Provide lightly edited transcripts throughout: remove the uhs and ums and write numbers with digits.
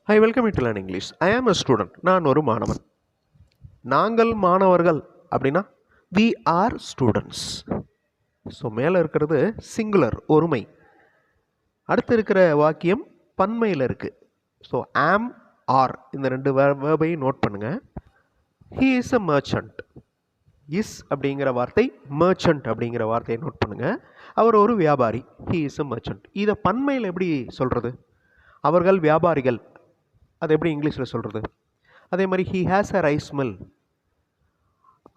Hi, welcome to Learn English. I am a student. நான் ஒரு மாணவன். நாங்கள் மாணவர்கள் அப்படின்னா we are students. ஸோ மேலே இருக்கிறது சிங்குலர் ஒருமை. அடுத்து இருக்கிற வாக்கியம் பன்மையில் இருக்குது. ஸோ am are இந்த ரெண்டு வேர்பையும் நோட் பண்ணுங்கள். he is a merchant. Is அப்படிங்கிற வார்த்தை merchant அப்படிங்கிற வார்த்தையை நோட் பண்ணுங்கள். அவர் ஒரு வியாபாரி. he is a merchant. இதை பன்மையில் எப்படி சொல்கிறது? அவர்கள் வியாபாரிகள். அது எப்படி இங்கிலீஷில் சொல்கிறது? அதே மாதிரி he has a rice mill.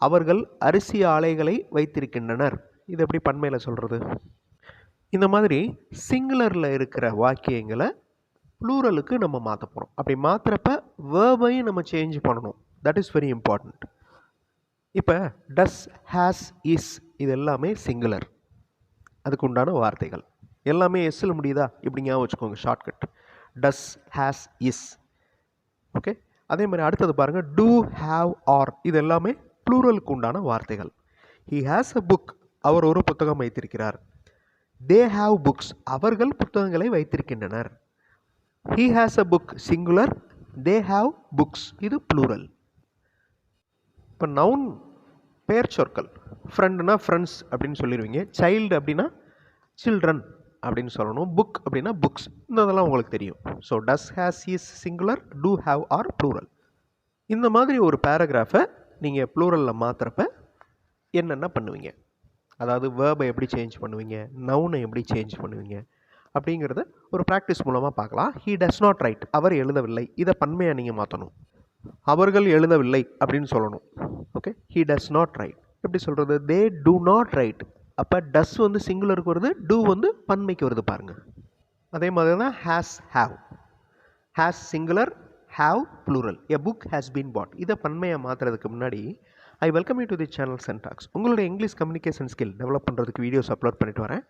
அவர்கள் அரிசி ஆலைகளை வைத்திருக்கின்றனர். இது எப்படி பன்மையில் சொல்கிறது? இந்த மாதிரி சிங்குலரில் இருக்கிற வாக்கியங்களை ப்ளூரலுக்கு நம்ம மாற்ற போகிறோம். அப்படி மாற்றுறப்ப வேர்பையும் நம்ம சேஞ்ச் பண்ணணும். That is very important. இப்போ டஸ், ஹேஸ், இஸ் இது எல்லாமே சிங்குலர். அதுக்கு உண்டான வார்த்தைகள் எல்லாமே எஸ்ஸில் முடியுதா? இப்படி ஞாபகம் வச்சுக்கோங்க. Shortcut does, has, is. Okay, அதே மாதிரி அடுத்தது பாருங்கள். டூ, ஹாவ், ஆர் இது எல்லாமே ப்ளூரலுக்கு உண்டான வார்த்தைகள். He has a book. அவர் ஒரு புத்தகம் வைத்திருக்கிறார். They have books. அவர்கள் புத்தகங்களை வைத்திருக்கின்றனர். He has a book singular. They have books இது ப்ளூரல். இப்போ நவுன் பெயர் சொற்கள். ஃப்ரெண்டுனா ஃப்ரெண்ட்ஸ் அப்படின்னு சொல்லிடுவீங்க. சைல்டு அப்படின்னா சில்ட்ரன் அப்படின்னு சொல்லணும். புக் அப்படின்னா புக்ஸ். இதெல்லாம் உங்களுக்கு தெரியும். So does, has, is singular, do, have, are plural. இந்த மாதிரி ஒரு பேராகிராஃபை நீங்கள் ப்ளூரலில் மாற்றுறப்ப என்னென்ன பண்ணுவீங்க? அதாவது வேர்பை எப்படி சேஞ்ச் பண்ணுவீங்க, நவுனை எப்படி சேஞ்ச் பண்ணுவீங்க அப்படிங்கிறத ஒரு ப்ராக்டிஸ் மூலமாக பார்க்கலாம். He does not write. அவர் எழுதவில்லை. இதை பன்மையாக நீங்கள் மாற்றணும். அவர்கள் எழுதவில்லை அப்படின்னு சொல்லணும். Okay, he does not write. எப்படி சொல்கிறது? They do not write. அப்போ டஸ் வந்து சிங்குலருக்கு வருது, டூ வந்து பன்மைக்கு வருது பாருங்கள். அதே மாதிரி தான் has, have. Has singular, have plural. A book has been bought. இதை பன்மையாக மாற்றுறதுக்கு முன்னாடி I welcome you to the channel Syntax. உங்களுடைய இங்கிலீஷ் கம்யூனிகேஷன் ஸ்கில் டெவலப் பண்ணுறதுக்கு வீடியோஸ் அப்லோட் பண்ணிட்டு வரேன்.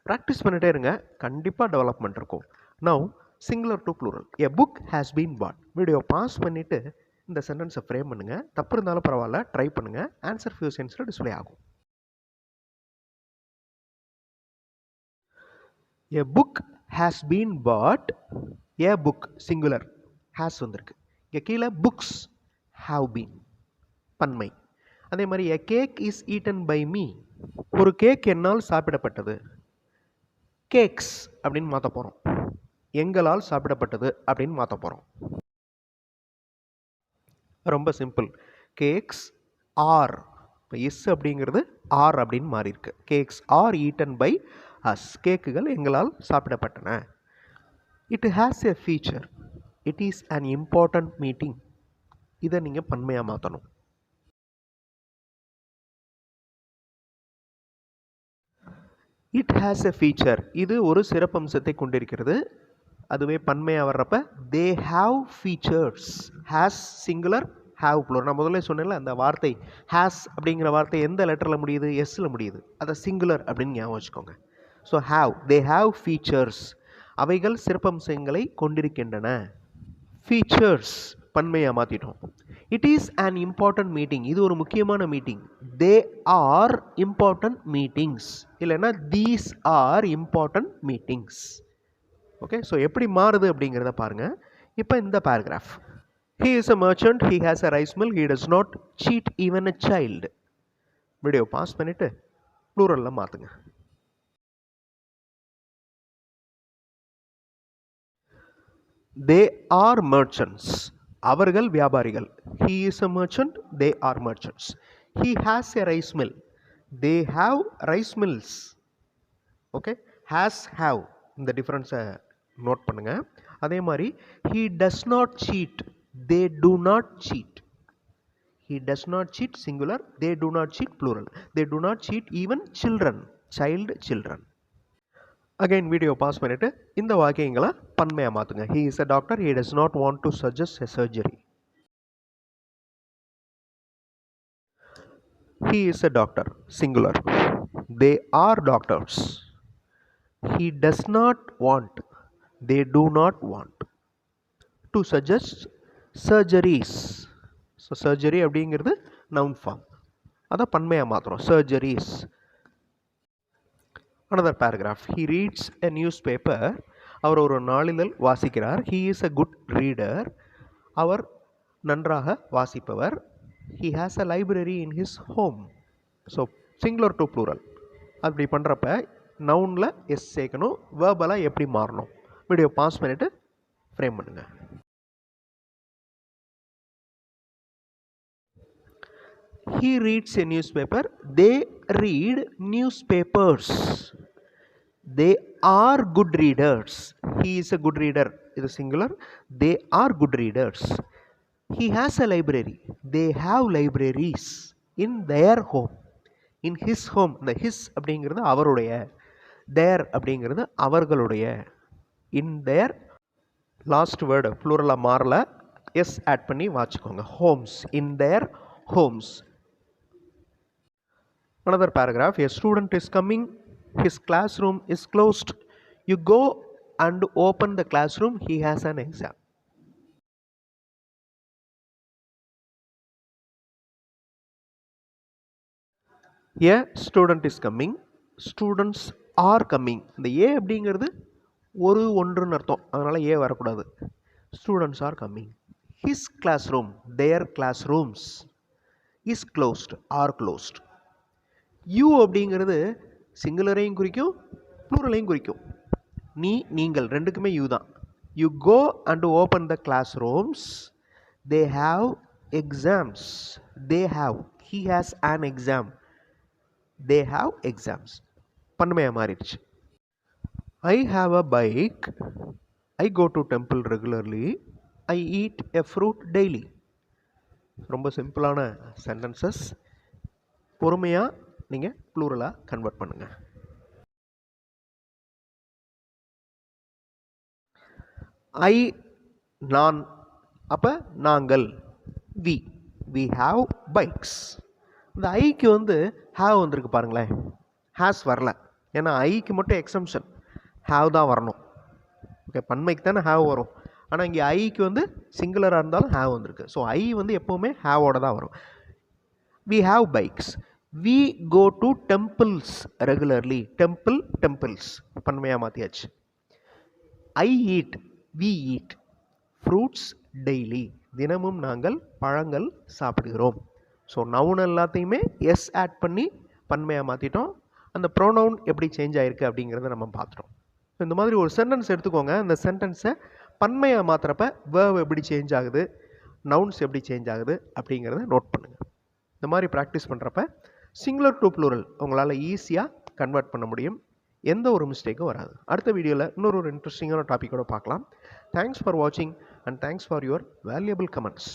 ப்ராக்டிஸ் பண்ணிட்டே இருங்க, கண்டிப்பாக டெவலப்மெண்ட் இருக்கும். Now singular to plural. A book has been bought. Video pass பண்ணிவிட்டு இந்த சென்டென்ஸை ஃப்ரேம் பண்ணுங்கள். தப்பு இருந்தாலும் பரவாயில்ல, ட்ரை பண்ணுங்கள். ஆன்சர் ஃபியூ சென்ஸில் டிஸ்பிளே ஆகும். A book has been bought. A book singular, has வந்திருக்கு. இங்கே கீழே books have been பன்மை. அதே மாதிரி a cake is eaten by me. ஒரு கேக் என்னால் சாப்பிடப்பட்டது. கேக்ஸ் அப்படின்னு மாற்ற போகிறோம். எங்களால் சாப்பிடப்பட்டது அப்படின்னு மாற்ற போகிறோம். ரொம்ப சிம்பிள். கேக்ஸ் ஆர், இப்போ இஸ் அப்படிங்கிறது ஆர் அப்படின்னு மாறி இருக்கு. Cakes are eaten by us. கேக்குகள் எங்களால் சாப்பிடப்பட்டன. It has a feature. It is an important meeting. இதை நீங்கள் பன்மையாக மாற்றணும். It has a feature. இது ஒரு சிறப்பம்சத்தை கொண்டிருக்கிறது. அதுவே பன்மையாக வர்றப்ப they have features. Has singular, have plural. நான் முதல்ல சொன்னேன்ல, அந்த வார்த்தை ஹேஸ் அப்படிங்கிற வார்த்தை எந்த லெட்டரில் முடியுது? எஸ்ஸில் முடியுது. அதை சிங்குலர் அப்படின்னு ஞாபகம் வச்சுக்கோங்க. So have, they have features. அவைகள் சிறப்பம்சங்களை கொண்டிருக்கின்றன. ஃபீச்சர்ஸ் பன்மையாக மாற்றிட்டோம். It is an important meeting. இது ஒரு முக்கியமான meeting. They are important meetings. இல்லைன்னா these are important meetings. Okay, so எப்படி மாறுது அப்படிங்கிறத பாருங்கள். இப்போ இந்த paragraph. He is a merchant. He has a rice mill. He does not cheat even a child. Video pass பண்ணிவிட்டு ப்ளூரலில் மாற்றுங்க. They are merchants. அவர்கள் வியாபாரிகள். He is a merchant. They are merchants. He has a rice mill. They have rice mills. Okay, has, have இந்த டிஃப்ரென்ஸை note பண்ணுங்கள். அதே மாதிரி he does not cheat. They do not cheat. He does not cheat singular. They do not cheat plural. They do not cheat even children. Child, children. Again video pass பண்ணிவிட்டு இந்த வாக்கியங்களை பன்மையாக மாற்றுங்க. He is a doctor. He does not want to suggest a surgery. He is a doctor singular. They are doctors. He does not want. They do not want to suggest surgeries. So surgery அப்படிங்கிறது noun form. அதை பன்மையாக மாற்றுறோம். Surgeries. Another paragraph. He reads a newspaper அவர் ஒரு நாளிதழ் வாசிக்கிறார். He is a good reader. அவர் நன்றாக வாசிப்பவர். He has a library in his home. So singular to plural அப்படி பண்ணுறப்ப நவுனில் எஸ் சேர்க்கணும். வேர்பலாக எப்படி மாறணும்? வீடியோ பாஸ் பண்ணிவிட்டு ஃப்ரேம் பண்ணுங்கள். He reads a newspaper. They read newspapers. They are good readers. He is a good reader. It is singular. They are good readers. He has a library. They have libraries in their home. In his home. The his அப்படிங்கிறது அவருடைய, their அப்படிங்கிறது அவர்களுடைய. In their last word ப்ளூரலாக மாறல, S add பண்ணி வாச்சிக்கோங்க. homes. In their homes. Another paragraph. A student is coming. His classroom is closed. You go and open the classroom. He has an exam. A student is coming. Students are coming. இந்த ஏ அப்படிங்கிறது ஒன்றுன்னு அர்த்தம், அதனால் ஏ வரக்கூடாது. Students are coming. His classroom, their classrooms is closed, are closed. You அப்படிங்கிறது சிங்குலரையும் குறிக்கும், ப்ளூரலையும் குறிக்கும். நீங்கள் ரெண்டுக்குமே யூ தான். You go and open the classrooms. They have exams. They have, he has an exam. They have exams. பன்மையாக மாறிடுச்சு. I have a bike. I go to temple regularly. I eat a fruit daily. ரொம்ப சிம்பிளான sentences. பொறுமையாக நீங்கள் ப்ளூரலாக convert பண்ணுங்கள். ஐ நான், அப்போ நாங்கள். We have bikes. இந்த ஐக்கு ஹாவ் வந்திருக்கு பாருங்களேன், ஹேஸ் வரல. ஏன்னா ஐக்கு மட்டும் எக்ஸம்ஷன், ஹாவ் தான் வரணும். ஓகே, பன்மைக்கு தானே ஹாவ் வரும். ஆனால் இங்கே ஐக்கு சிங்குலராக இருந்தாலும் ஹாவ் வந்திருக்கு. ஸோ ஐ எப்போவுமே ஹாவோட தான் வரும். We have bikes. We go to temples regularly. Temple, temples. பன்மையாக மாற்றியாச்சு. I eat, we eat fruits daily. தினமும் நாங்கள் பழங்கள் சாப்பிடுகிறோம். ஸோ நவுன் எல்லாத்தையுமே எஸ் ஆட் பண்ணி பன்மையாக மாற்றிட்டோம். அந்த ப்ரோனவுன் எப்படி சேஞ்ச் ஆகிருக்கு அப்படிங்கிறத நம்ம பார்த்துட்டோம். ஸோ இந்த மாதிரி ஒரு சென்டென்ஸ் எடுத்துக்கோங்க. அந்த சென்டென்ஸை பன்மையாக மாற்றுறப்ப வேர்வ் எப்படி சேஞ்ச் ஆகுது, நவுன்ஸ் எப்படி சேஞ்ச் ஆகுது அப்படிங்கிறத நோட் பண்ணுங்கள். இந்த மாதிரி ப்ராக்டிஸ் பண்ணுறப்ப சிங்குலர் டு ப்ளூரல் உங்களால் ஈஸியாக கன்வெர்ட் பண்ண முடியும். எந்த ஒரு மிஸ்டேக்கும் வராது. அடுத்த வீடியோவில் இன்னொரு இன்ட்ரெஸ்டிங்கான டாப்பிக்கோடு பார்க்கலாம். தேங்க்ஸ் ஃபார் வாட்சிங் and thanks for your valuable comments.